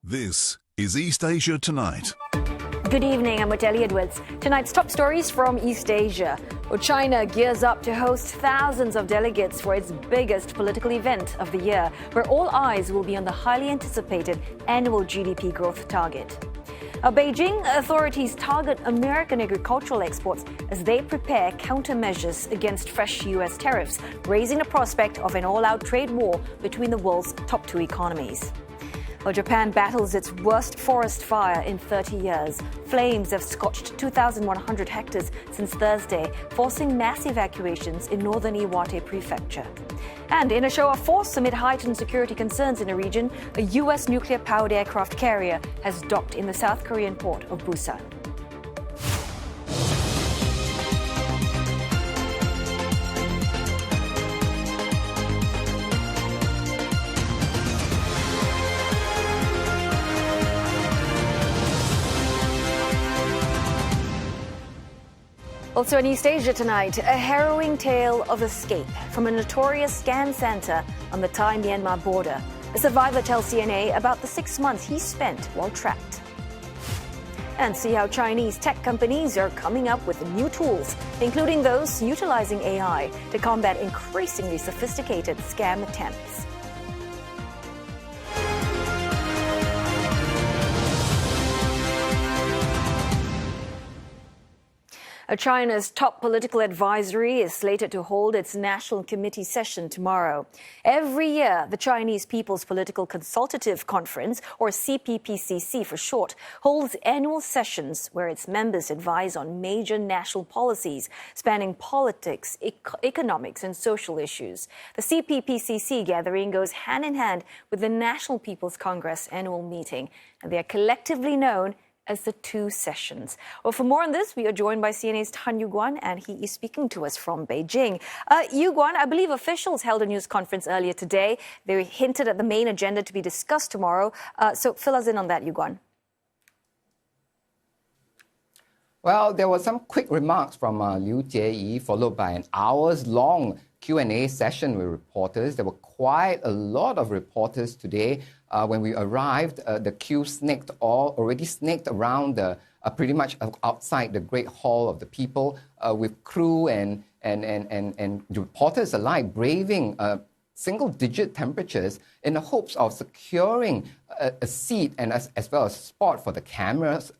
This is East Asia Tonight. Good evening, I'm Ellie Edwards. Tonight's top stories from East Asia. Well, China gears up to host thousands of delegates for its biggest political event of the year, where all eyes will be on the highly anticipated annual GDP growth target. Beijing authorities target American agricultural exports as they prepare countermeasures against fresh U.S. tariffs, raising the prospect of an all-out trade war between the world's top two economies. Well, Japan battles its worst forest fire in 30 years. Flames have scorched 2,100 hectares since Thursday, forcing mass evacuations in northern Iwate prefecture. And in a show of force amid heightened security concerns in the region, a U.S. nuclear-powered aircraft carrier has docked in the South Korean port of Busan. Also in East Asia tonight, a harrowing tale of escape from a notorious scam center on the Thai-Myanmar border. A survivor tells CNA about the 6 months he spent while trapped. And see how Chinese tech companies are coming up with new tools, including those utilizing AI to combat increasingly sophisticated scam attempts. China's top political advisory is slated to hold its National Committee session tomorrow. Every year, the Chinese People's Political Consultative Conference, or CPPCC for short, holds annual sessions where its members advise on major national policies spanning politics, economics, and social issues. The CPPCC gathering goes hand in hand with the National People's Congress annual meeting, and they are collectively known as the two sessions. Well, for more on this, we are joined by CNA's Tan Yu-Guan, and he is speaking to us from Beijing. Yu-Guan, I believe officials held a news conference earlier today. They hinted at the main agenda to be discussed tomorrow. So fill us in on that, Yu-Guan. Well, there were some quick remarks from Liu Jie, followed by an hours-long Q&A session with reporters. There were quite a lot of reporters today. When we arrived, the queue already snaked around pretty much outside the Great Hall of the People, with crew and reporters alike braving single-digit temperatures in the hopes of securing a seat and as well as a spot for the cameras.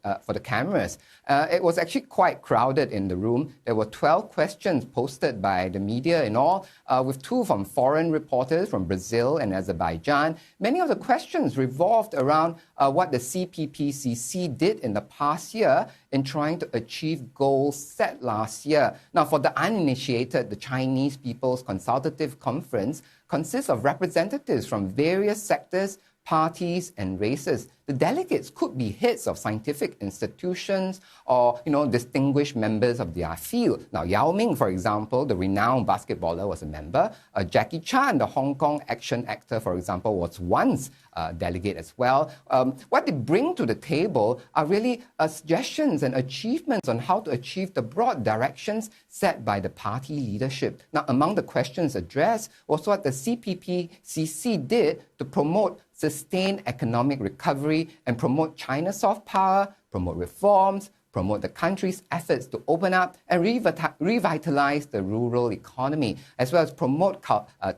It was actually quite crowded in the room. There were 12 questions posted by the media in all, with 2 from foreign reporters from Brazil and Azerbaijan. Many of the questions revolved around what the CPPCC did in the past year in trying to achieve goals set last year. Now, for the uninitiated, the Chinese People's Consultative Conference consists of representatives from various sectors, parties, and races. The delegates could be heads of scientific institutions or, distinguished members of their field. Now, Yao Ming, for example, the renowned basketballer, was a member. Jackie Chan, the Hong Kong action actor, for example, was once a delegate as well. What they bring to the table are really suggestions and achievements on how to achieve the broad directions set by the party leadership. Now, among the questions addressed was what the CPPCC did to promote sustained economic recovery and promote China's soft power, promote reforms, promote the country's efforts to open up and revitalize the rural economy, as well as promote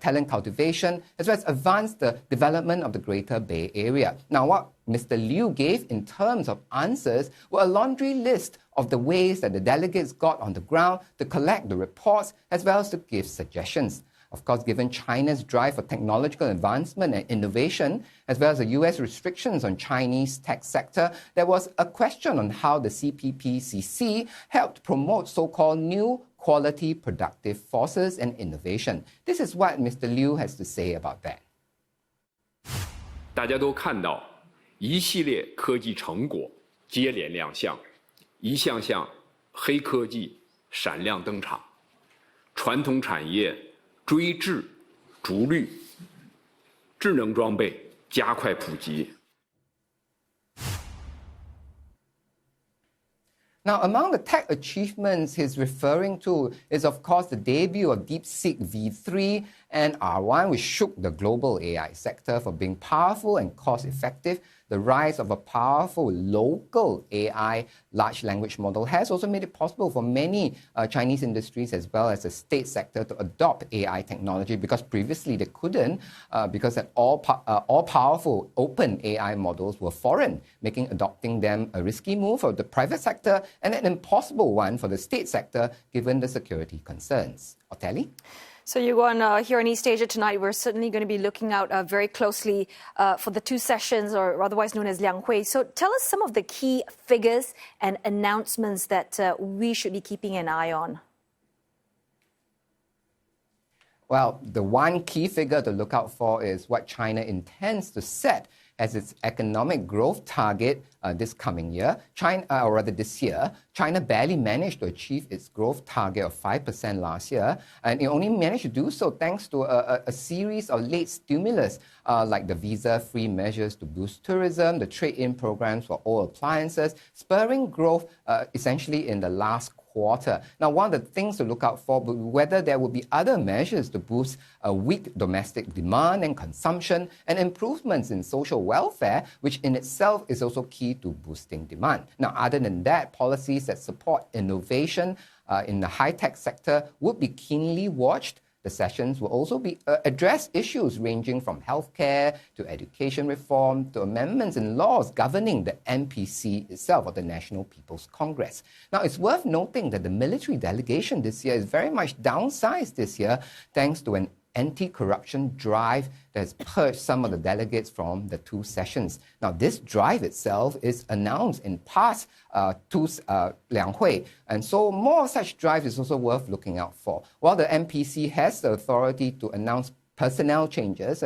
talent cultivation, as well as advance the development of the Greater Bay Area. Now, what Mr. Liu gave in terms of answers were a laundry list of the ways that the delegates got on the ground to collect the reports, as well as to give suggestions. Of course, given China's drive for technological advancement and innovation, as well as the U.S. restrictions on Chinese tech sector, there was a question on how the CPPCC helped promote so-called new quality productive forces and innovation. This is what Mr. Liu has to say about that. 大家都看到一系列科技成果接连亮相，一项项黑科技闪亮登场，传统产业追质逐绿，智能装备加快普及。 Now, among the tech achievements he's referring to is, of course, the debut of DeepSeek V3 and R1, which shook the global AI sector for being powerful and cost-effective. The rise of a powerful local AI large language model has also made it possible for many Chinese industries as well as the state sector to adopt AI technology, because previously they couldn't, because that all-powerful open AI models were foreign, making adopting them a risky move for the private sector and an impossible one for the state sector given the security concerns. Oteli? So, Yuan, here in East Asia tonight, we're certainly going to be looking out very closely for the two sessions, or otherwise known as Liang Hui. So tell us some of the key figures and announcements that we should be keeping an eye on. Well, the one key figure to look out for is what China intends to set as its economic growth target this coming year. This year, China barely managed to achieve its growth target of 5% last year, and it only managed to do so thanks to a series of late stimulus, like the visa-free measures to boost tourism, the trade-in programs for all appliances, spurring growth essentially in the last quarter. Now, one of the things to look out for will be whether there will be other measures to boost weak domestic demand and consumption, and improvements in social welfare, which in itself is also key to boosting demand. Now, other than that, policies that support innovation in the high-tech sector would be keenly watched. The sessions will also address issues ranging from healthcare to education reform to amendments in laws governing the NPC itself, or the National People's Congress. Now, it's worth noting that the military delegation this year is very much downsized this year thanks to an anti-corruption drive that has purged some of the delegates from the two sessions. Now, this drive itself is announced in past Liang Hui, and so more such drive is also worth looking out for. While the NPC has the authority to announce personnel changes,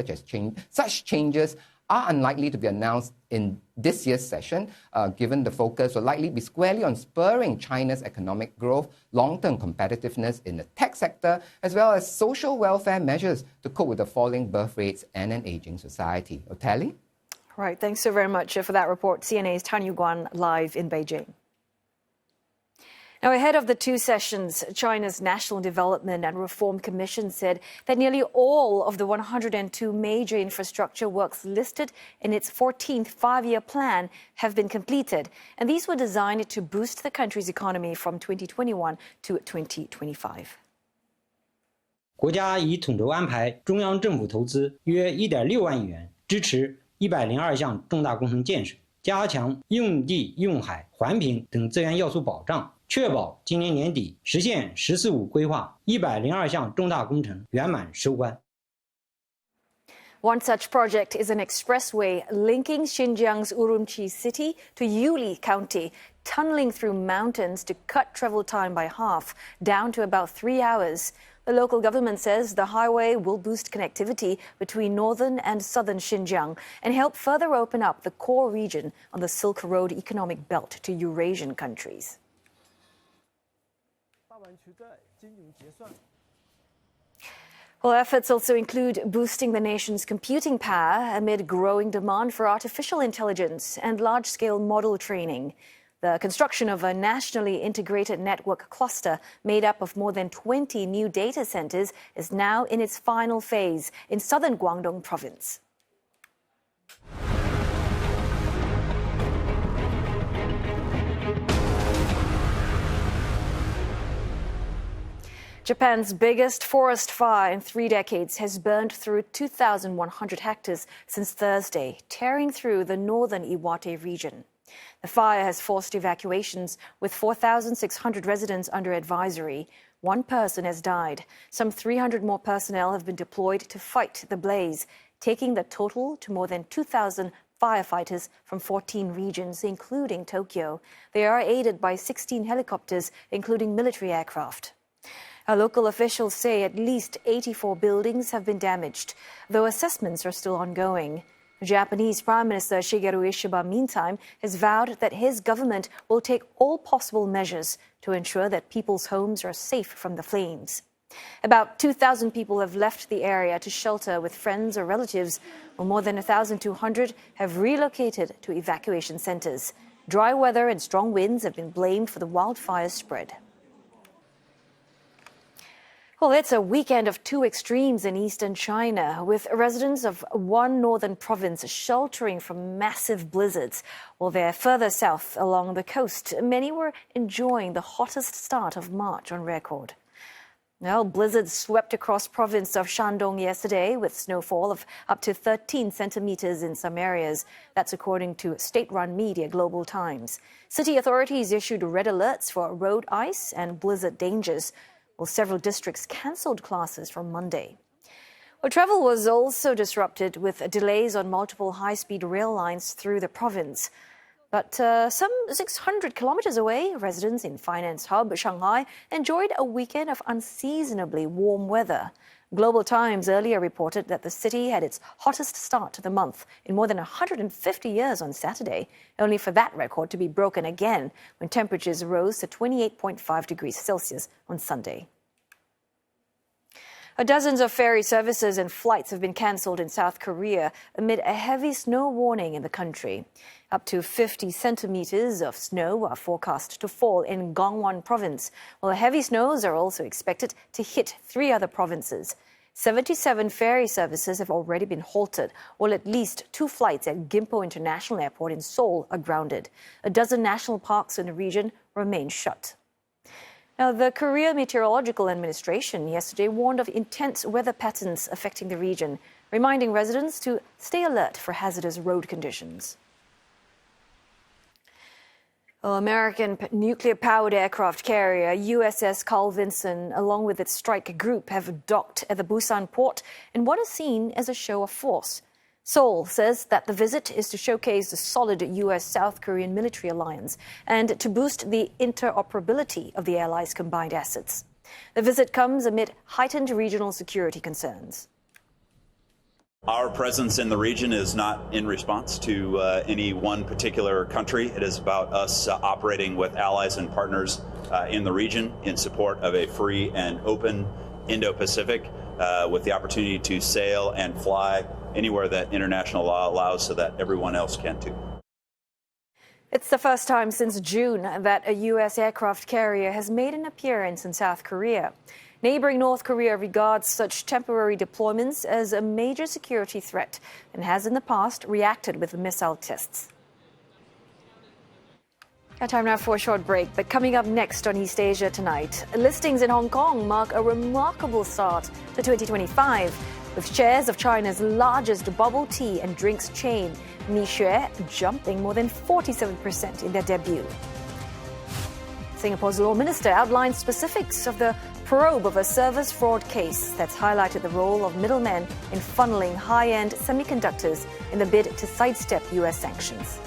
such changes are unlikely to be announced in this year's session, given the focus will likely be squarely on spurring China's economic growth, long-term competitiveness in the tech sector, as well as social welfare measures to cope with the falling birth rates and an aging society. Oteli? Right, thanks so very much for that report. CNA's Tan Yuguan live in Beijing. Now, ahead of the two sessions, China's National Development and Reform Commission said that nearly all of the 102 major infrastructure works listed in its 14th five-year plan have been completed, and these were designed to boost the country's economy from 2021 to 2025. 国家已统筹安排中央政府投资约 1.6万亿元，支持102项重大工程建设，加强用地、用海、环评等资源要素保障，确保今年年底实现“十四五”规划102项重大工程圆满收官。 One such project is an expressway linking Xinjiang's Urumqi city to Yuli County, tunneling through mountains to cut travel time by half, down to about 3 hours. The local government says the highway will boost connectivity between northern and southern Xinjiang and help further open up the core region on the Silk Road economic belt to Eurasian countries. Well, efforts also include boosting the nation's computing power amid growing demand for artificial intelligence and large-scale model training. The construction of a nationally integrated network cluster made up of more than 20 new data centers is now in its final phase in southern Guangdong province. Japan's biggest forest fire in 3 decades has burned through 2,100 hectares since Thursday, tearing through the northern Iwate region. The fire has forced evacuations, with 4,600 residents under advisory. One person has died. Some 300 more personnel have been deployed to fight the blaze, taking the total to more than 2,000 firefighters from 14 regions, including Tokyo. They are aided by 16 helicopters, including military aircraft. Local officials say at least 84 buildings have been damaged, though assessments are still ongoing. Japanese Prime Minister Shigeru Ishiba, meantime, has vowed that his government will take all possible measures to ensure that people's homes are safe from the flames. About 2,000 people have left the area to shelter with friends or relatives, while more than 1,200 have relocated to evacuation centers. Dry weather and strong winds have been blamed for the wildfire spread. Well, it's a weekend of two extremes in eastern China, with residents of one northern province sheltering from massive blizzards, while they're further south along the coast. Many were enjoying the hottest start of March on record. Well, blizzards swept across province of Shandong yesterday, with snowfall of up to 13 centimeters in some areas. That's according to state-run media Global Times. City authorities issued red alerts for road ice and blizzard dangers, while several districts cancelled classes from Monday. Well, travel was also disrupted with delays on multiple high-speed rail lines through the province. But some 600 kilometers away, residents in finance hub Shanghai enjoyed a weekend of unseasonably warm weather. Global Times earlier reported that the city had its hottest start to the month in more than 150 years on Saturday, only for that record to be broken again when temperatures rose to 28.5 degrees Celsius on Sunday. Dozens of ferry services and flights have been cancelled in South Korea amid a heavy snow warning in the country. Up to 50 centimeters of snow are forecast to fall in Gangwon province, while heavy snows are also expected to hit 3 other provinces. 77 ferry services have already been halted, while at least 2 flights at Gimpo International Airport in Seoul are grounded. A dozen national parks in the region remain shut. Now, the Korea Meteorological Administration yesterday warned of intense weather patterns affecting the region, reminding residents to stay alert for hazardous road conditions. American nuclear-powered aircraft carrier USS Carl Vinson, along with its strike group, have docked at the Busan port in what is seen as a show of force. Seoul says that the visit is to showcase the solid U.S.-South Korean military alliance and to boost the interoperability of the allies' combined assets. The visit comes amid heightened regional security concerns. Our presence in the region is not in response to any one particular country. It is about us operating with allies and partners in the region in support of a free and open Indo-Pacific with the opportunity to sail and fly anywhere that international law allows so that everyone else can too. It's the first time since June that a U.S. aircraft carrier has made an appearance in South Korea. Neighboring North Korea regards such temporary deployments as a major security threat and has in the past reacted with missile tests. Our time now for a short break, but coming up next on East Asia Tonight, listings in Hong Kong mark a remarkable start to 2025, with shares of China's largest bubble tea and drinks chain, Mixue, jumping more than 47% in their debut. Singapore's law minister outlined specifics of the probe of a service fraud case that's highlighted the role of middlemen in funneling high-end semiconductors in the bid to sidestep U.S. sanctions.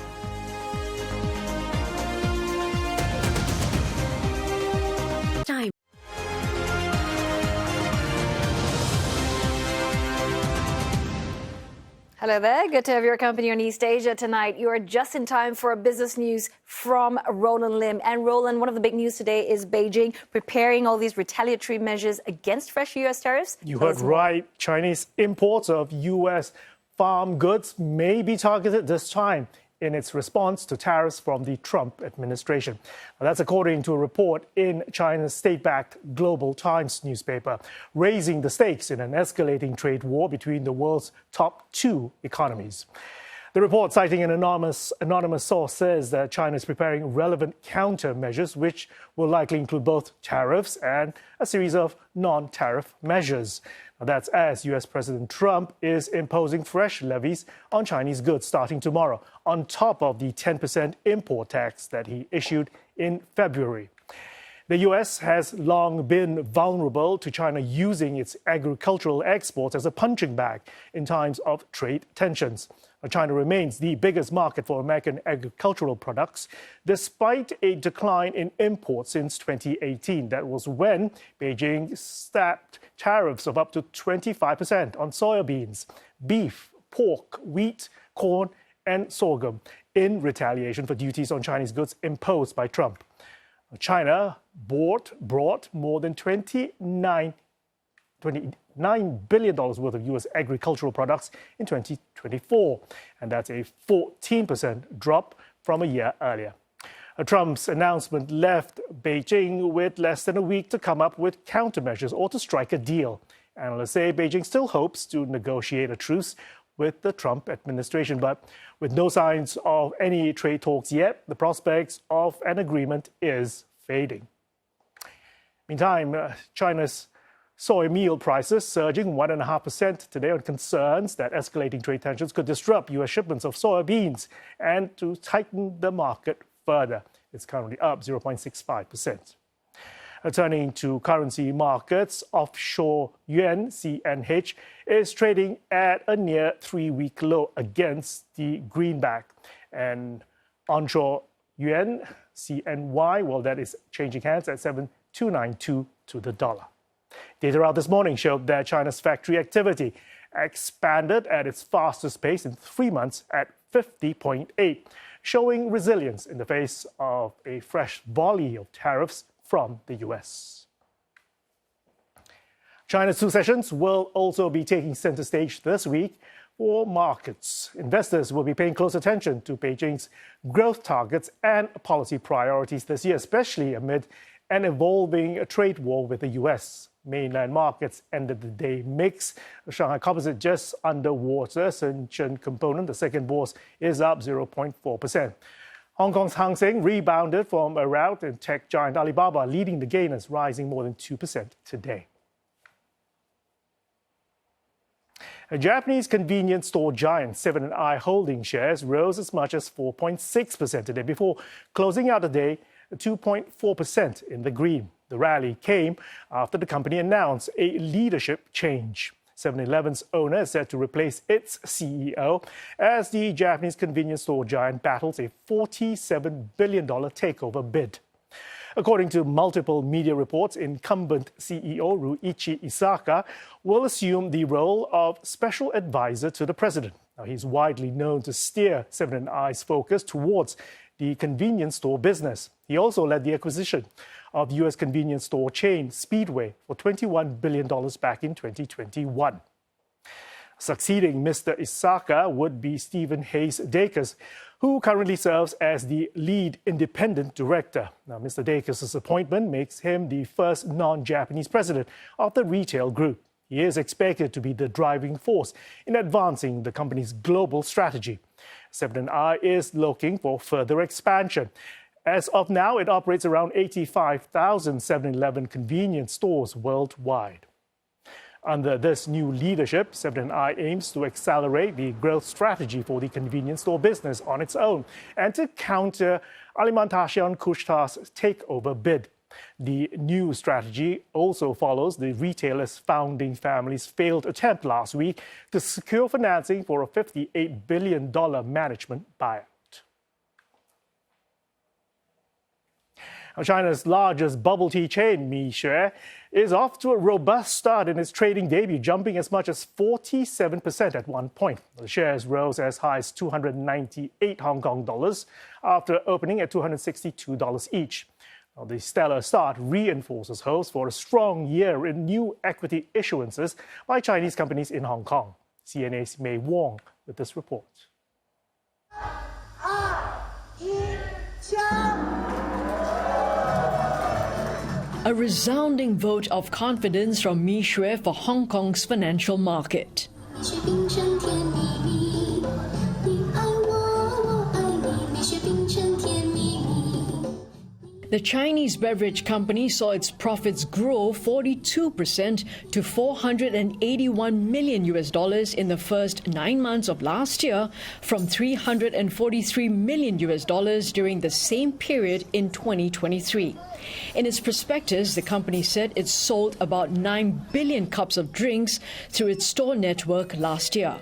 Hello there. Good to have your company on East Asia Tonight. You are just in time for a business news from Roland Lim. And Roland, one of the big news today is Beijing preparing all these retaliatory measures against fresh U.S. tariffs. You heard right. Chinese imports of U.S. farm goods may be targeted this time in its response to tariffs from the Trump administration. Now, that's according to a report in China's state-backed Global Times newspaper, raising the stakes in an escalating trade war between the world's top 2 economies. The report, citing an anonymous source, says that China is preparing relevant countermeasures, which will likely include both tariffs and a series of non-tariff measures. Now, that's as U.S. President Trump is imposing fresh levies on Chinese goods starting tomorrow, on top of the 10% import tax that he issued in February. The U.S. has long been vulnerable to China using its agricultural exports as a punching bag in times of trade tensions. China remains the biggest market for American agricultural products, despite a decline in imports since 2018. That was when Beijing slapped tariffs of up to 25% on soybeans, beef, pork, wheat, corn, and sorghum in retaliation for duties on Chinese goods imposed by Trump. China brought more than $29 billion worth of U.S. agricultural products in 2024, and that's a 14% drop from a year earlier. Trump's announcement left Beijing with less than a week to come up with countermeasures or to strike a deal. Analysts say Beijing still hopes to negotiate a truce with the Trump administration, but with no signs of any trade talks yet, the prospects of an agreement is fading. Meantime, China's soy meal prices surging 1.5% today on concerns that escalating trade tensions could disrupt U.S. shipments of soybeans and to tighten the market further. It's currently up 0.65%. Turning to currency markets, offshore yuan CNH is trading at a near 3-week low against the greenback. And onshore yuan CNY, well, that is changing hands at 7.292 to the dollar. Data out this morning showed that China's factory activity expanded at its fastest pace in 3 months at 50.8, showing resilience in the face of a fresh volley of tariffs from the U.S. China's 2 sessions will also be taking center stage this week for markets. Investors will be paying close attention to Beijing's growth targets and policy priorities this year, especially amid an evolving trade war with the U.S. Mainland markets ended the day mixed. The Shanghai Composite just underwater. Shenzhen Component, the second bourse, is up 0.4%. Hong Kong's Hang Seng rebounded from a rout in tech giant Alibaba, leading the gainers, rising more than 2% today. A Japanese convenience store giant 7&i Holding shares rose as much as 4.6% today before closing out the day 2.4% in the green. The rally came after the company announced a leadership change. 7-Eleven's owner is set to replace its CEO as the Japanese convenience store giant battles a $47 billion takeover bid. According to multiple media reports, incumbent CEO Ruichi Isaka will assume the role of special advisor to the president. Now, he's widely known to steer 7&i's focus towards the convenience store business. He also led the acquisition of U.S. convenience store chain Speedway for $21 billion back in 2021. Succeeding Mr. Isaka would be Stephen Hayes Dacus, who currently serves as the lead independent director. Now, Mr. Dacus' appointment makes him the first non-Japanese president of the retail group. He is expected to be the driving force in advancing the company's global strategy. 7&i is looking for further expansion. As of now, it operates around 85,000 7-Eleven convenience stores worldwide. Under this new leadership, 7&i aims to accelerate the growth strategy for the convenience store business on its own and to counter Alimentation Couche-Tard's takeover bid. The new strategy also follows the retailer's founding family's failed attempt last week to secure financing for a $58 billion management buyout. China's largest bubble tea chain, Mixue, is off to a robust start in its trading debut, jumping as much as 47% at one point. The shares rose as high as 298 Hong Kong dollars after opening at $262 each. Now, the stellar start reinforces hopes for a strong year in new equity issuances by Chinese companies in Hong Kong. CNA's Mei Wong with this report. A resounding vote of confidence from Mixue for Hong Kong's financial market. The Chinese beverage company saw its profits grow 42% to $481 million in the first 9 months of last year, from $343 million during the same period in 2023. In its prospectus, the company said it sold about 9 billion cups of drinks through its store network last year.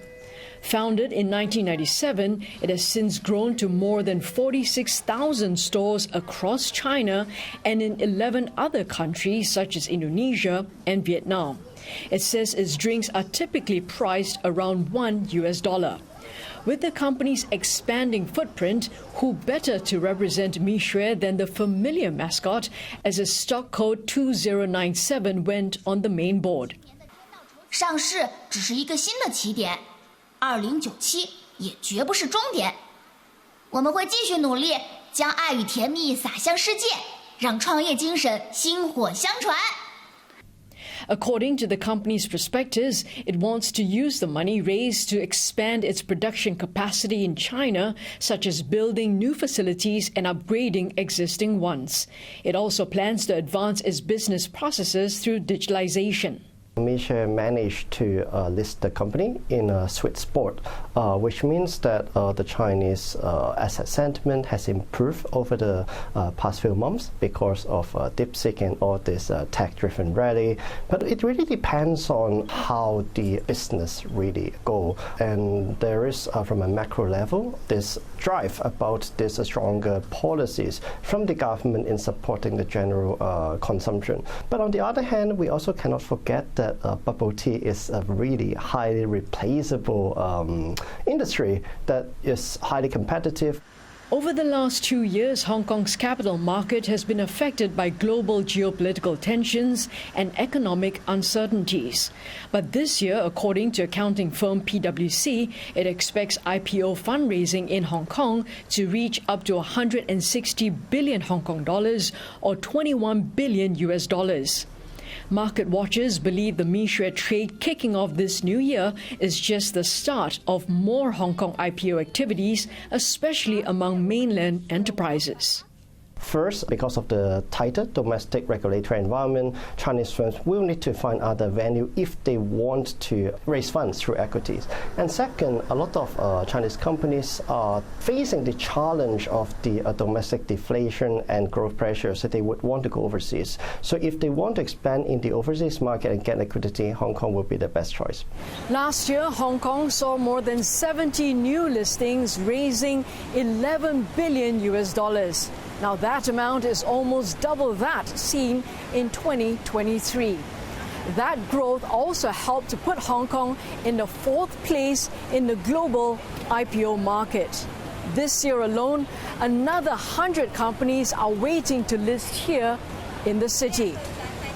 Founded in 1997, it has since grown to more than 46,000 stores across China and in 11 other countries such as Indonesia and Vietnam. It says its drinks are typically priced around $1. With the company's expanding footprint, who better to represent Mixue than the familiar mascot as its stock code 2097 went on the main board. 上市只是一个新的起点。2097也绝不是终点，我们会继续努力，将爱与甜蜜洒向世界，让创业精神薪火相传。According to the company's prospectus, it wants to use the money raised to expand its production capacity in China, such as building new facilities and upgrading existing ones. It also plans to advance its business processes through digitalization. Mixue managed to list the company in a sweet spot, which means that the Chinese asset sentiment has improved over the past few months because of DeepSeek and all this tech-driven rally. But it really depends on how the business really go. And there is, from a macro level, this drive about these stronger policies from the government in supporting the general consumption. But on the other hand, we also cannot forget that bubble tea is a really highly replaceable industry that is highly competitive. Over the last 2 years, Hong Kong's capital market has been affected by global geopolitical tensions and economic uncertainties. But this year, according to accounting firm PwC, it expects IPO fundraising in Hong Kong to reach up to 160 billion Hong Kong dollars or 21 billion US dollars. Market watchers believe the Mixue trade kicking off this new year is just the start of more Hong Kong IPO activities, especially among mainland enterprises. First, because of the tighter domestic regulatory environment, Chinese firms will need to find other venues if they want to raise funds through equities. And second, a lot of Chinese companies are facing the challenge of the domestic deflation and growth pressures, so they would want to go overseas. So if they want to expand in the overseas market and get liquidity, Hong Kong would be the best choice. Last year, Hong Kong saw more than 70 new listings, raising 11 billion US dollars. Now that amount is almost double that seen in 2023. That growth also helped to put Hong Kong in the 4th place in the global IPO market. This year alone, another 100 companies are waiting to list here in the city.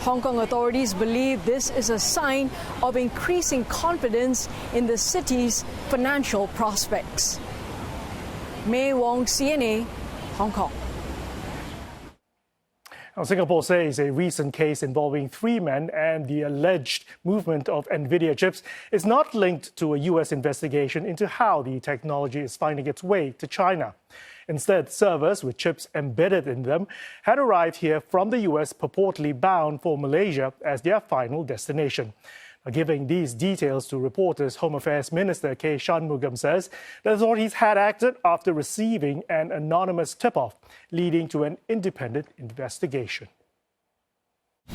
Hong Kong authorities believe this is a sign of increasing confidence in the city's financial prospects. May Wong, CNA, Hong Kong. Now, Singapore says a recent case involving 3 men and the alleged movement of NVIDIA chips is not linked to a U.S. investigation into how the technology is finding its way to China. Instead, servers with chips embedded in them had arrived here from the U.S. purportedly bound for Malaysia as their final destination. Now, giving these details to reporters, Home Affairs Minister K. Shanmugam says the authorities had acted after receiving an anonymous tip-off, leading to an independent investigation.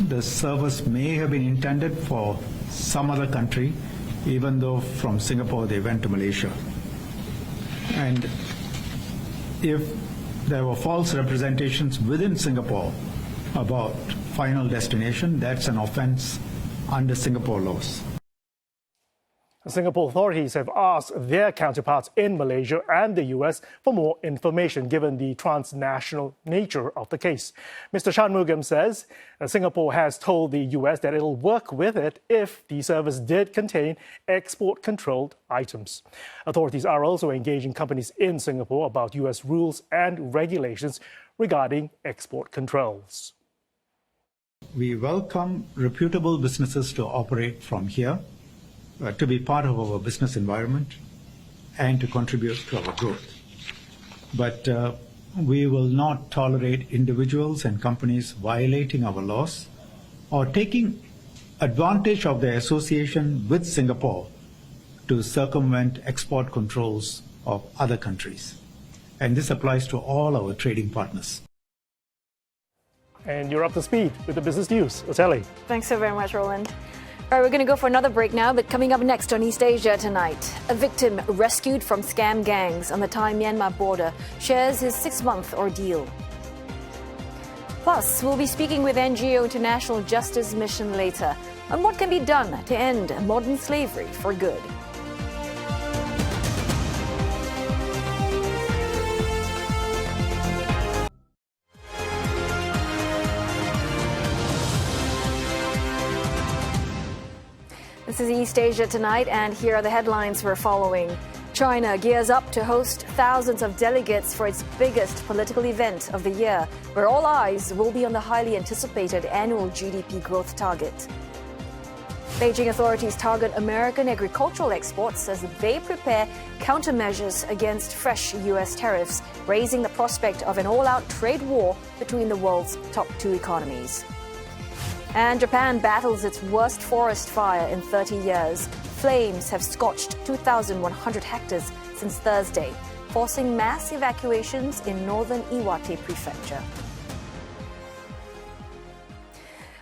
The servers may have been intended for some other country, even though from Singapore they went to Malaysia. And if there were false representations within Singapore about final destination, that's an offense under Singapore laws. Singapore authorities have asked their counterparts in Malaysia and the U.S. for more information given the transnational nature of the case. Mr. Shanmugam says Singapore has told the U.S. that it will work with it if the servers did contain export-controlled items. Authorities are also engaging companies in Singapore about U.S. rules and regulations regarding export controls. We welcome reputable businesses to operate from here, to be part of our business environment and to contribute to our growth. But we will not tolerate individuals and companies violating our laws or taking advantage of their association with Singapore to circumvent export controls of other countries. And this applies to all our trading partners. And you're up to speed with the business news. Oteli. Thanks so very much, Roland. All right, we're going to go for another break now, but coming up next on East Asia tonight, a victim rescued from scam gangs on the Thai-Myanmar border shares his 6-month ordeal. Plus, we'll be speaking with NGO International Justice Mission later on what can be done to end modern slavery for good. This is East Asia tonight, and here are the headlines we're following. China gears up to host thousands of delegates for its biggest political event of the year, where all eyes will be on the highly anticipated annual GDP growth target. Beijing authorities target American agricultural exports as they prepare countermeasures against fresh U.S. tariffs, raising the prospect of an all-out trade war between the world's top two economies. And Japan battles its worst forest fire in 30 years. Flames have scorched 2,100 hectares since Thursday, forcing mass evacuations in northern Iwate prefecture.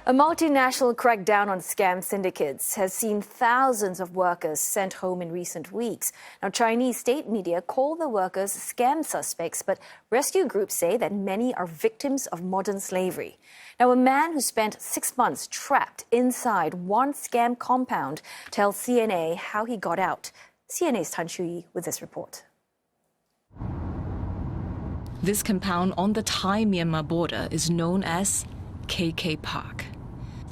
A multinational crackdown on scam syndicates has seen thousands of workers sent home in recent weeks. Now, Chinese state media call the workers scam suspects, but rescue groups say that many are victims of modern slavery. Now, a man who spent 6 months trapped inside one scam compound tells CNA how he got out. CNA's Tan Shui with this report. This compound on the Thai-Myanmar border is known as KK Park.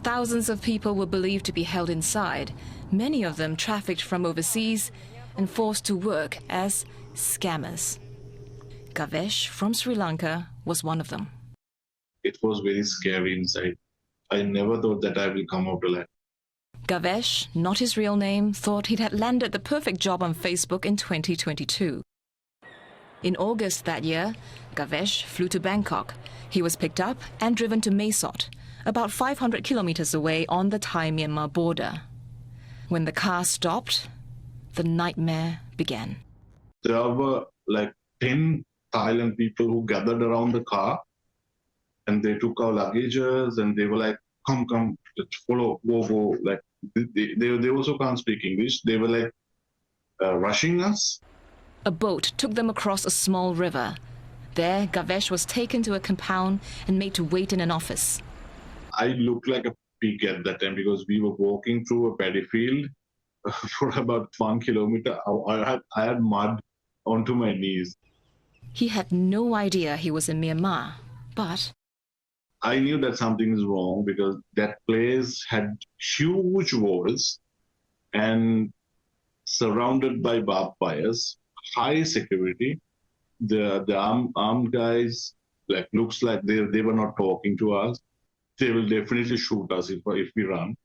Thousands of people were believed to be held inside, many of them trafficked from overseas and forced to work as scammers. Gavesh from Sri Lanka was one of them. It was very scary inside. I never thought that I will come out alive. Gavesh, not his real name, thought he'd had landed the perfect job on Facebook in 2022. In August that year, Gavesh flew to Bangkok. He was picked up and driven to Mae Sot, about 500 kilometers away on the Thai-Myanmar border. When the car stopped, the nightmare began. There were like 10 Thailand people who gathered around the car, and they took our luggages and they were like, come, let's follow, go. Like they also can't speak English. They were like rushing us. A boat took them across a small river. There, Gavesh was taken to a compound and made to wait in an office. I looked like a pig at that time because we were walking through a paddy field for about 1 kilometer. I had mud onto my knees. He had no idea he was in Myanmar, but I knew that something is wrong because that place had huge walls and surrounded by barbed wires, high security. The armed guys, like, looks like they were not talking to us. They will definitely shoot us if we run.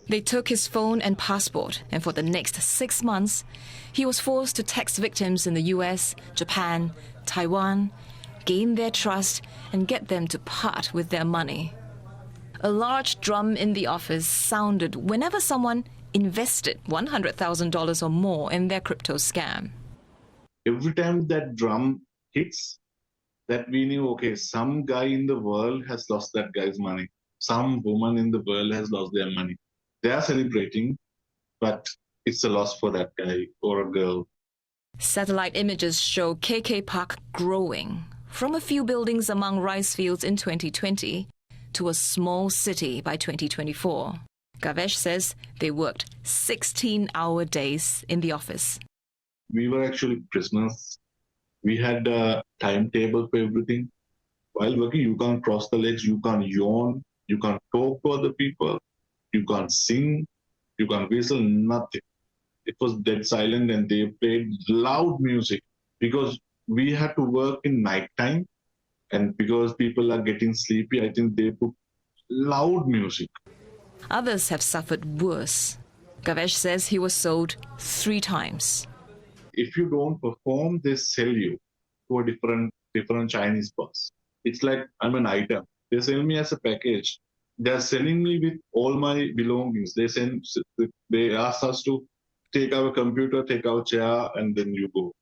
They took his phone and passport, and for the next 6 months, he was forced to text victims in the US, Japan, Taiwan, gain their trust, and get them to part with their money. A large drum in the office sounded whenever someone invested $100,000 or more in their crypto scam. Every time that drum hits, that we knew, okay, some guy in the world has lost that guy's money. Some woman in the world has lost their money. They are celebrating, but it's a loss for that guy or a girl. Satellite images show KK Park growing from a few buildings among rice fields in 2020 to a small city by 2024. Gavesh says they worked 16-hour days in the office. We were actually prisoners. We had a timetable for everything. While working, you can't cross the legs, you can't yawn, you can't talk to other people, you can't sing, you can't whistle, nothing. It was dead silent, and they played loud music because we had to work in nighttime, and because people are getting sleepy, I think they put loud music. Others have suffered worse. Gavesh says he was sold 3 times. If you don't perform, they sell you to a different Chinese boss. It's like I'm an item. They sell me as a package. They're selling me with all my belongings. They ask us to take our computer, take our chair, and then you go.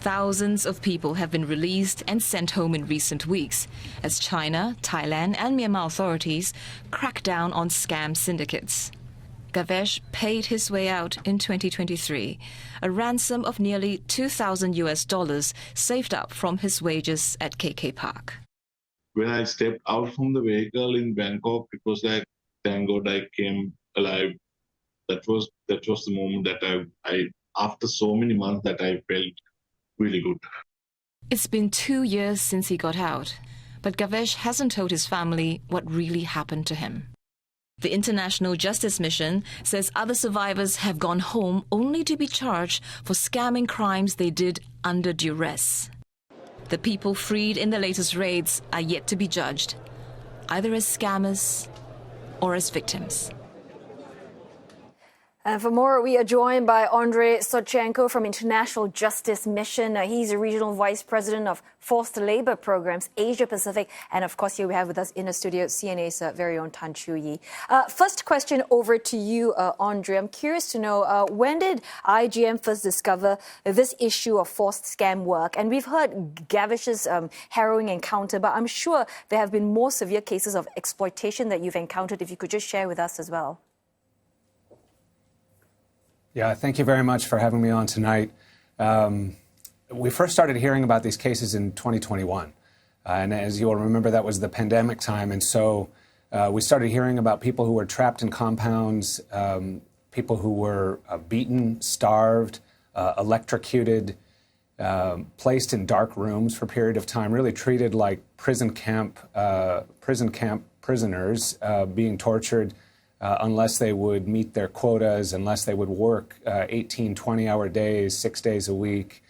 Thousands of people have been released and sent home in recent weeks as China, Thailand, and Myanmar authorities crack down on scam syndicates. Gavesh paid his way out in 2023, a ransom of nearly $2,000 saved up from his wages at KK Park. When I stepped out from the vehicle in Bangkok, it was like, thank God I came alive. That was the moment that I after so many months, that I felt really good. It's been 2 years since he got out, but Gavesh hasn't told his family what really happened to him. The International Justice Mission says other survivors have gone home only to be charged for scamming crimes they did under duress. The people freed in the latest raids are yet to be judged, either as scammers or as victims. And for more, we are joined by Andrei Sochenko from International Justice Mission. He's a regional vice president of forced labor programs, Asia Pacific. And of course, here we have with us in the studio CNA's very own Tan Chu-yi. First question over to you, Andrei. I'm curious to know, when did IGM first discover this issue of forced scam work? And we've heard Gavish's harrowing encounter, but I'm sure there have been more severe cases of exploitation that you've encountered. If you could just share with us as well. Yeah, thank you very much for having me on tonight. We first started hearing about these cases in 2021. And as you'll remember, that was the pandemic time. And so we started hearing about people who were trapped in compounds, people who were beaten, starved, electrocuted, placed in dark rooms for a period of time, really treated like prison camp prisoners, being tortured unless they would meet their quotas, unless they would work 18, 20-hour days, 6 days a week.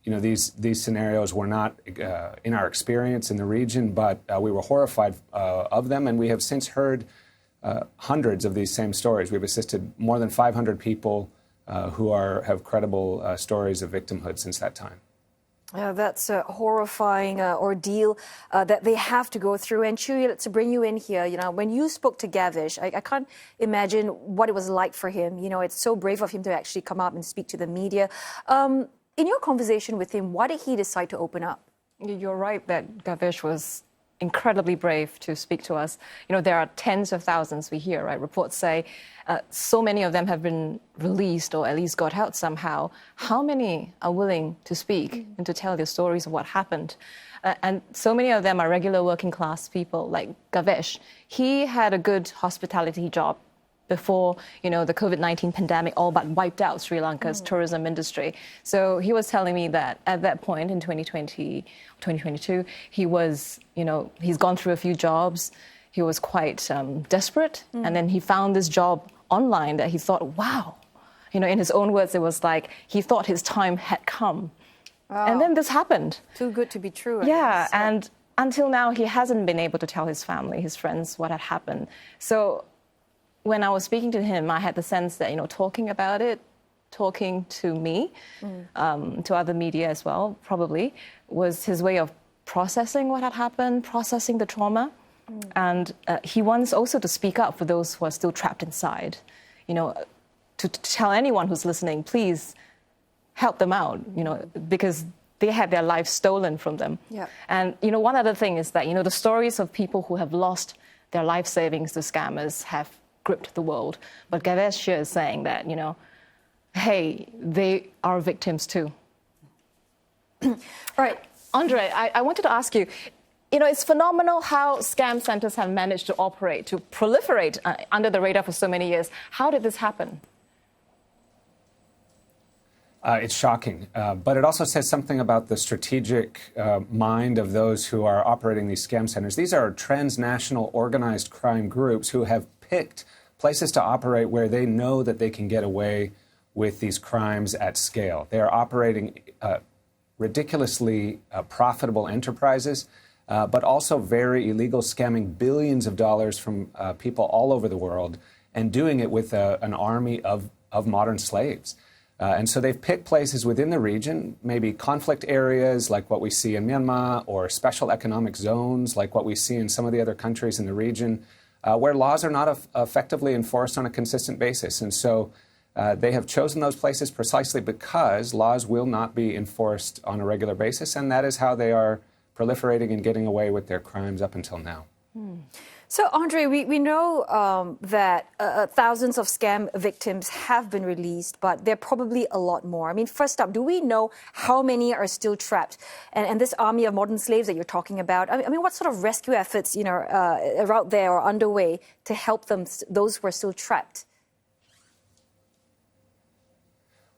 These scenarios were not in our experience in the region, but we were horrified of them, and we have since heard hundreds of these same stories. We've assisted more than 500 people who have credible stories of victimhood since that time. That's a horrifying ordeal that they have to go through. And Chu-yi, let's bring you in here. When you spoke to Gavish, I can't imagine what it was like for him. It's so brave of him to actually come up and speak to the media. In your conversation with him, why did he decide to open up? You're right that Gavish was incredibly brave to speak to us. There are tens of thousands we hear, right? Reports say so many of them have been released or at least got out somehow. How many are willing to speak and to tell their stories of what happened? And so many of them are regular working class people like Gavish. He had a good hospitality job before, the COVID-19 pandemic all but wiped out Sri Lanka's tourism industry. So he was telling me that at that point in 2022, he was, he's gone through a few jobs. He was quite desperate. And then he found this job online that he thought, wow. In his own words, it was like he thought his time had come. Wow. And then this happened. Too good to be true. I guess. Yeah, and until now, he hasn't been able to tell his family, his friends, what had happened. So when I was speaking to him, I had the sense that, talking about it, talking to me, to other media as well, probably, was his way of processing what had happened, processing the trauma. And he wants also to speak up for those who are still trapped inside, to tell anyone who's listening, please help them out, because they had their lives stolen from them. Yeah. And, one other thing is that, the stories of people who have lost their life savings to scammers have gripped the world. But Gavish is saying that, hey, they are victims too. All right. Andrei, I wanted to ask you, it's phenomenal how scam centers have managed to operate, to proliferate under the radar for so many years. How did this happen? It's shocking, but it also says something about the strategic mind of those who are operating these scam centers. These are transnational organized crime groups who have picked places to operate where they know that they can get away with these crimes at scale. They are operating ridiculously profitable enterprises, but also very illegal, scamming billions of dollars from people all over the world and doing it with an army of modern slaves. And so they've picked places within the region, maybe conflict areas like what we see in Myanmar, or special economic zones like what we see in some of the other countries in the region, where laws are not effectively enforced on a consistent basis. And so they have chosen those places precisely because laws will not be enforced on a regular basis, and that is how they are proliferating and getting away with their crimes up until now. So, Andrei, we know that thousands of scam victims have been released, but there are probably a lot more. I mean, first up, do we know how many are still trapped? And this army of modern slaves that you're talking about, I mean, what sort of rescue efforts, are out there or underway to help them, those who are still trapped?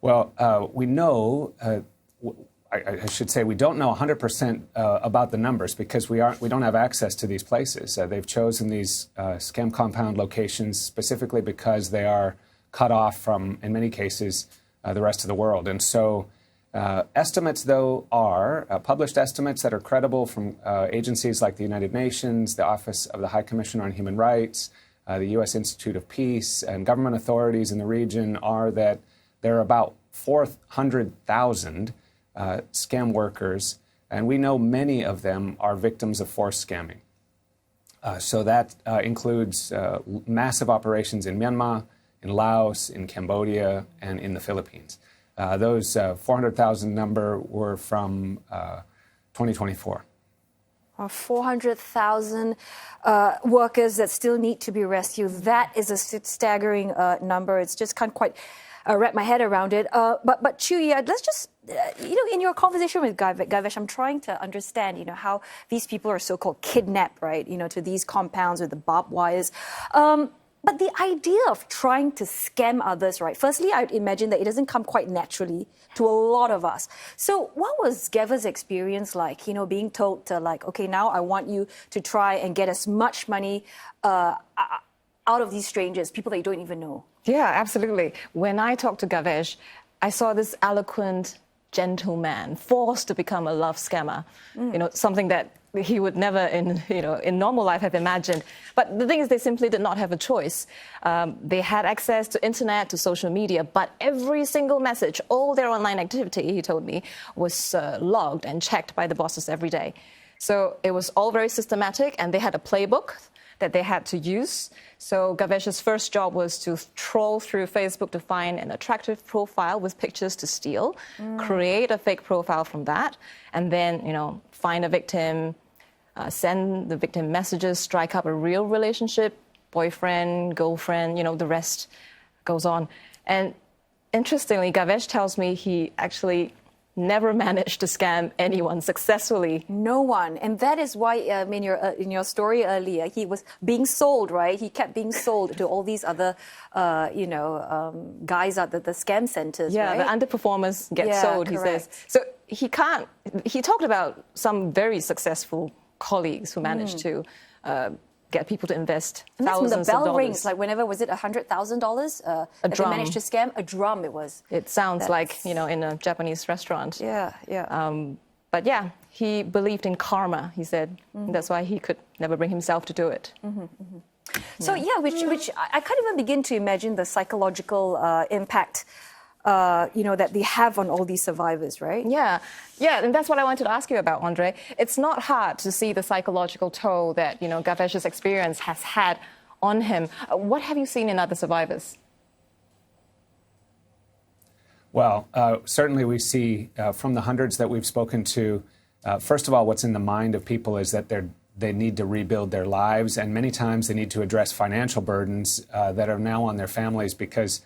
Well, we know I should say we don't know 100% about the numbers because we don't have access to these places. They've chosen these scam compound locations specifically because they are cut off from, in many cases, the rest of the world. And so estimates, though, are published estimates that are credible from agencies like the United Nations, the Office of the High Commissioner on Human Rights, the U.S. Institute of Peace, and government authorities in the region are that there are about 400,000 scam workers, and we know many of them are victims of forced scamming. So that includes massive operations in Myanmar, in Laos, in Cambodia, and in the Philippines. Those 400,000 number were from 2024. 400,000 workers that still need to be rescued. That is a staggering number. It's just can't quite wrap my head around it. But Chewie, let's just, in your conversation with Gavesh, I'm trying to understand, how these people are so-called kidnapped, right, to these compounds with the barbed wires. But the idea of trying to scam others, right? Firstly, I would imagine that it doesn't come quite naturally to a lot of us. So what was Gavash's experience like, being told to okay, now I want you to try and get as much money out of these strangers, people that you don't even know? Yeah, absolutely. When I talked to Gavesh, I saw this eloquent gentleman forced to become a love scammer, something that he would never in normal life have imagined. But the thing is, they simply did not have a choice. They had access to internet, to social media, but every single message, all their online activity, he told me, was logged and checked by the bosses every day. So it was all very systematic, and they had a playbook that they had to use. So Gavesh's first job was to troll through Facebook to find an attractive profile with pictures to steal, create a fake profile from that, and then, find a victim, send the victim messages, strike up a real relationship, boyfriend, girlfriend, the rest goes on. And interestingly, Gavesh tells me he actually never managed to scam anyone successfully. No one. And that is why in your story earlier, he was being sold, right? He kept being sold to all these other, guys at the scam centers, yeah, right? The underperformers get sold, correct. he says. So he talked about some very successful colleagues who managed to get people to invest thousands of dollars. And that's when the bell rings, like whenever, was it $100,000? A drum. They managed to scam? A drum it was. It sounds like, in a Japanese restaurant. Yeah. But yeah, he believed in karma, he said. That's why he could never bring himself to do it. So which I can't even begin to imagine the psychological impact that they have on all these survivors, right? Yeah, and that's what I wanted to ask you about, Andre. It's not hard to see the psychological toll that, Gavesh's experience has had on him. What have you seen in other survivors? Well, certainly we see from the hundreds that we've spoken to, first of all, what's in the mind of people is that they need to rebuild their lives, and many times they need to address financial burdens that are now on their families because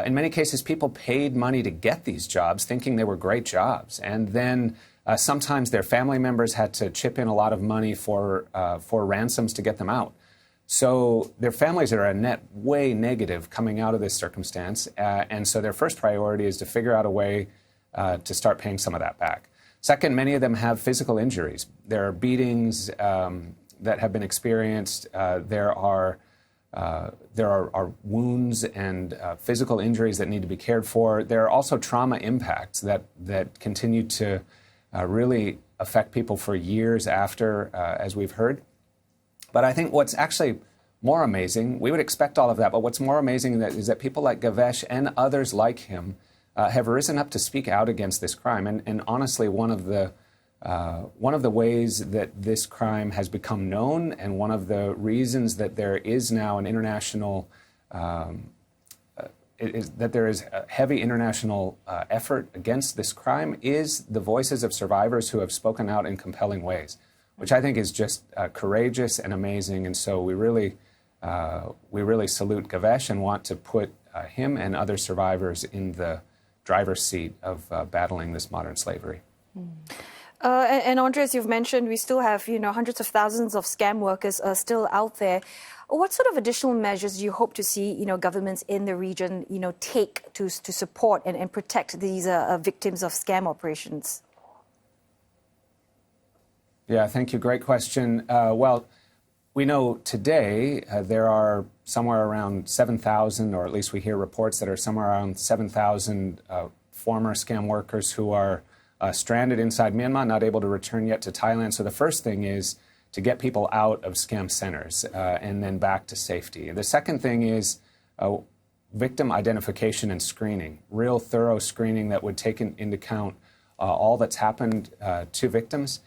in many cases, people paid money to get these jobs, thinking they were great jobs. And then sometimes their family members had to chip in a lot of money for ransoms to get them out. So their families are a net way negative coming out of this circumstance. And so their first priority is to figure out a way to start paying some of that back. Second, many of them have physical injuries. There are beatings that have been experienced. There are wounds and physical injuries that need to be cared for. There are also trauma impacts that continue to really affect people for years after, as we've heard. But I think what's actually more amazing, we would expect all of that, but what's more amazing is that people like Gavesh and others like him have risen up to speak out against this crime. And honestly, one of the ways that this crime has become known, and one of the reasons that there is now an international, that there is a heavy international effort against this crime, is the voices of survivors who have spoken out in compelling ways, which I think is just courageous and amazing. And so we really salute Gavesh and want to put him and other survivors in the driver's seat of battling this modern slavery. And Andre, as you've mentioned, we still have, hundreds of thousands of scam workers still out there. What sort of additional measures do you hope to see, governments in the region, take to support and protect these victims of scam operations? Yeah, thank you. Great question. Well, we know today there are somewhere around 7,000, or at least we hear reports that are somewhere around 7,000 former scam workers who are stranded inside Myanmar, not able to return yet to Thailand. So the first thing is to get people out of scam centers and then back to safety. The second thing is victim identification and screening, real thorough screening that would take into account all that's happened to victims.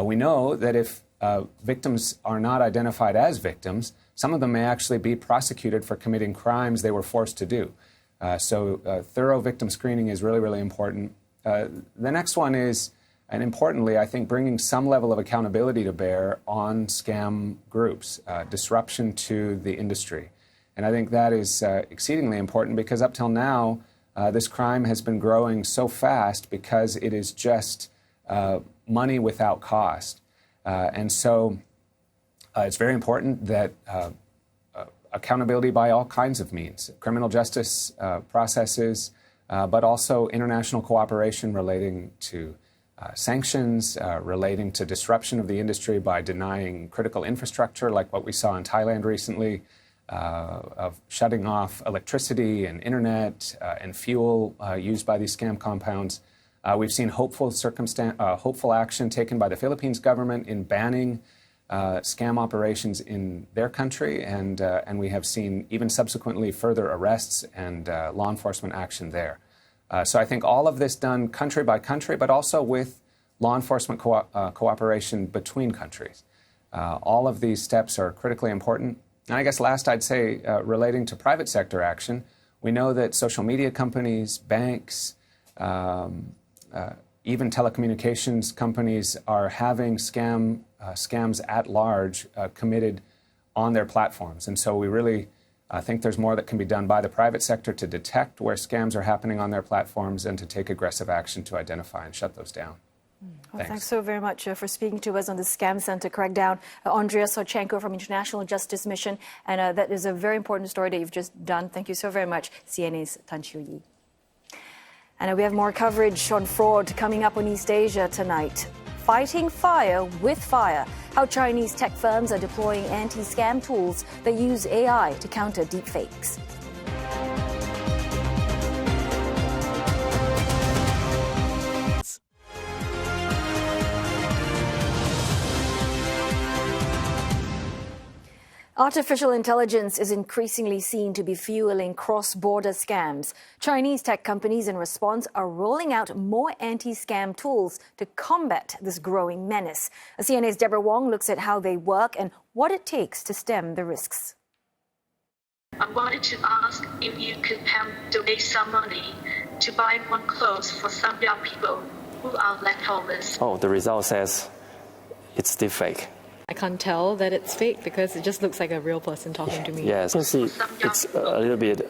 We know that if victims are not identified as victims, some of them may actually be prosecuted for committing crimes they were forced to do. So thorough victim screening is really, really important. The next one is, and importantly, I think bringing some level of accountability to bear on scam groups, disruption to the industry. And I think that is exceedingly important because up till now, this crime has been growing so fast because it is just money without cost. And so it's very important that accountability by all kinds of means, criminal justice processes, but also international cooperation relating to sanctions, relating to disruption of the industry by denying critical infrastructure, like what we saw in Thailand recently, of shutting off electricity and internet and fuel used by these scam compounds. We've seen hopeful action taken by the Philippines government in banning scam operations in their country, and we have seen even subsequently further arrests and law enforcement action there. So I think all of this done country by country, but also with law enforcement cooperation between countries. All of these steps are critically important. And I guess last I'd say, relating to private sector action, we know that social media companies, banks, even telecommunications companies are having scams at large committed on their platforms. And so we really think there's more that can be done by the private sector to detect where scams are happening on their platforms and to take aggressive action to identify and shut those down. Well, thanks so very much for speaking to us on the Scam Center crackdown. Andrea Sochenko from International Justice Mission. And that is a very important story that you've just done. Thank you so very much, CNA's Tan Chiu Yi. And we have more coverage on fraud coming up on East Asia tonight. Fighting fire with fire. How Chinese tech firms are deploying anti-scam tools that use AI to counter deepfakes. Artificial intelligence is increasingly seen to be fueling cross-border scams. Chinese tech companies, in response, are rolling out more anti-scam tools to combat this growing menace. CNA's Deborah Wong looks at how they work and what it takes to stem the risks. I wanted to ask if you could help donate some money to buy one clothes for some young people who are leftovers. Oh, the result says it's deepfake. I can't tell that it's fake because it just looks like a real person talking to me. Yes, you see, it's a little bit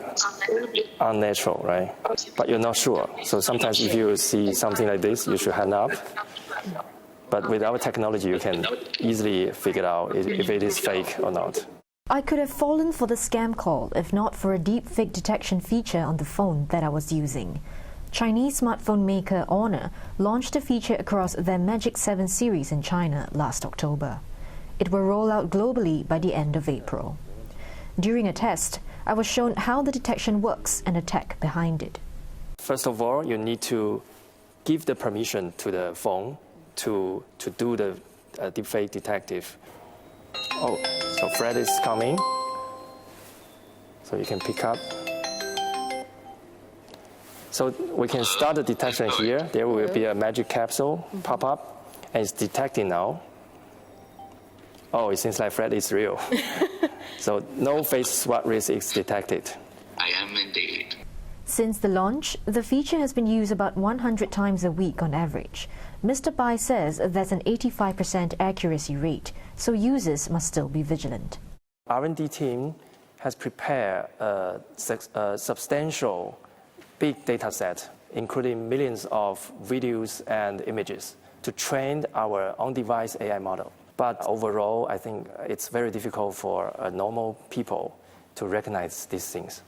unnatural, right? But you're not sure. So sometimes if you see something like this, you should hang up. But with our technology, you can easily figure out if it is fake or not. I could have fallen for the scam call if not for a deepfake detection feature on the phone that I was using. Chinese smartphone maker Honor launched a feature across their Magic 7 series in China last October. It will roll out globally by the end of April. During a test, I was shown how the detection works and the tech behind it. First of all, you need to give the permission to the phone to do the deepfake detective. Oh, so Fred is coming. So you can pick up. So we can start the detection here. There will be a magic capsule pop up, and it's detecting now. Oh, it seems like Fred is real. So no face swap risk is detected. I am indeed. Since the launch, the feature has been used about 100 times a week on average. Mr. Bai says that's an 85% accuracy rate, so users must still be vigilant. R&D team has prepared a substantial big data set, including millions of videos and images, to train our on-device AI model. But overall, I think it's very difficult for normal people to recognize these things.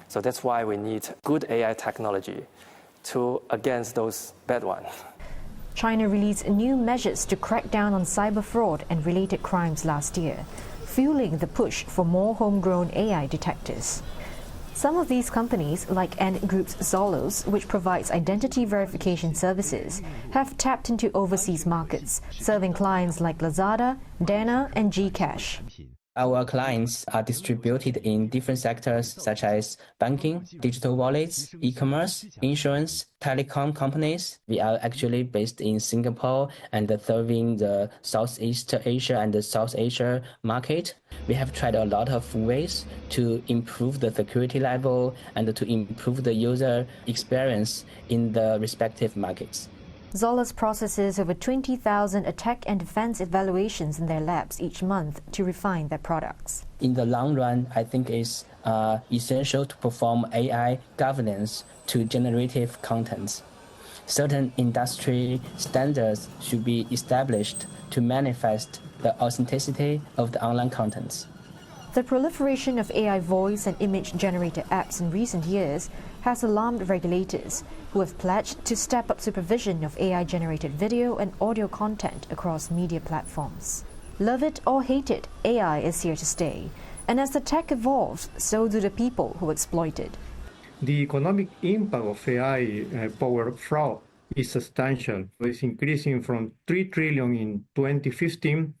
So that's why we need good AI technology against those bad ones. China released new measures to crack down on cyber fraud and related crimes last year, fueling the push for more homegrown AI detectors. Some of these companies, like Ant Group's Zolos, which provides identity verification services, have tapped into overseas markets, serving clients like Lazada, Dana, and Gcash. Our clients are distributed in different sectors such as banking, digital wallets, e-commerce, insurance, telecom companies. We are actually based in Singapore and serving the Southeast Asia and the South Asia market. We have tried a lot of ways to improve the security level and to improve the user experience in the respective markets. Zolos processes over 20,000 attack and defense evaluations in their labs each month to refine their products. In the long run, I think it's essential to perform AI governance to generative content. Certain industry standards should be established to manifest the authenticity of the online contents. The proliferation of AI voice and image-generated apps in recent years has alarmed regulators, who have pledged to step up supervision of AI-generated video and audio content across media platforms. Love it or hate it, AI is here to stay. And as the tech evolves, so do the people who exploit it. The economic impact of AI-powered fraud is substantial. It's increasing from 3 trillion in 2015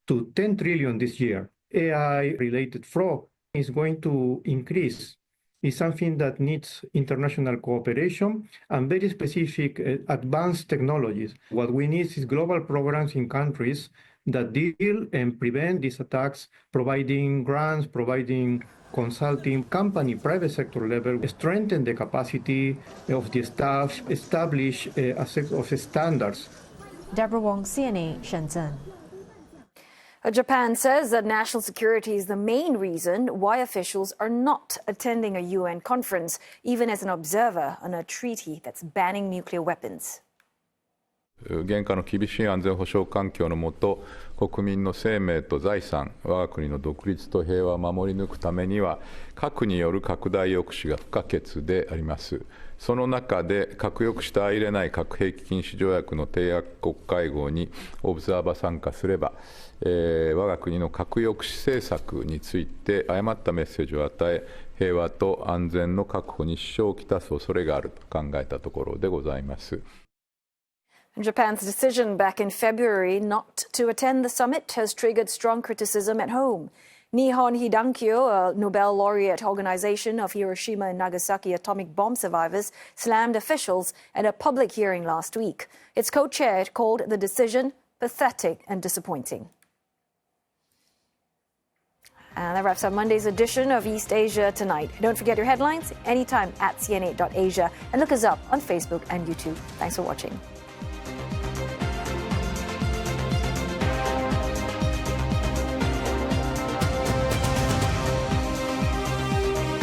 to 10 trillion this year. AI-related fraud is going to increase. It's something that needs international cooperation and very specific advanced technologies. What we need is global programs in countries that deal and prevent these attacks, providing grants, providing consulting, company, private sector level, strengthen the capacity of the staff, establish a set of standards. Deborah Wong, CNA, Shenzhen. Japan says that national security is the main reason why officials are not attending a UN conference, even as an observer on a treaty that's banning nuclear weapons. 現下の厳しい安全保障環境の下、国民の生命と財産、我が国の独立と平和を守り抜くためには、核による拡大抑止が不可欠であります。その中で、核抑止と相入れない核兵器禁止条約の締約国会合にオブザーバー参加すれば、我が国の核抑止政策について誤ったメッセージを与え、平和と安全の確保に支障をきたす恐れがあると考えたところでございます。Japan's decision back in February not to attend the summit has triggered strong criticism at home. Nihon Hidankyo, a Nobel laureate organization of Hiroshima and Nagasaki atomic bomb survivors, slammed officials at a public hearing last week. Its co-chair called the decision pathetic and disappointing. And that wraps up Monday's edition of East Asia Tonight. Don't forget your headlines anytime at cn8.asia and look us up on Facebook and YouTube. Thanks for watching.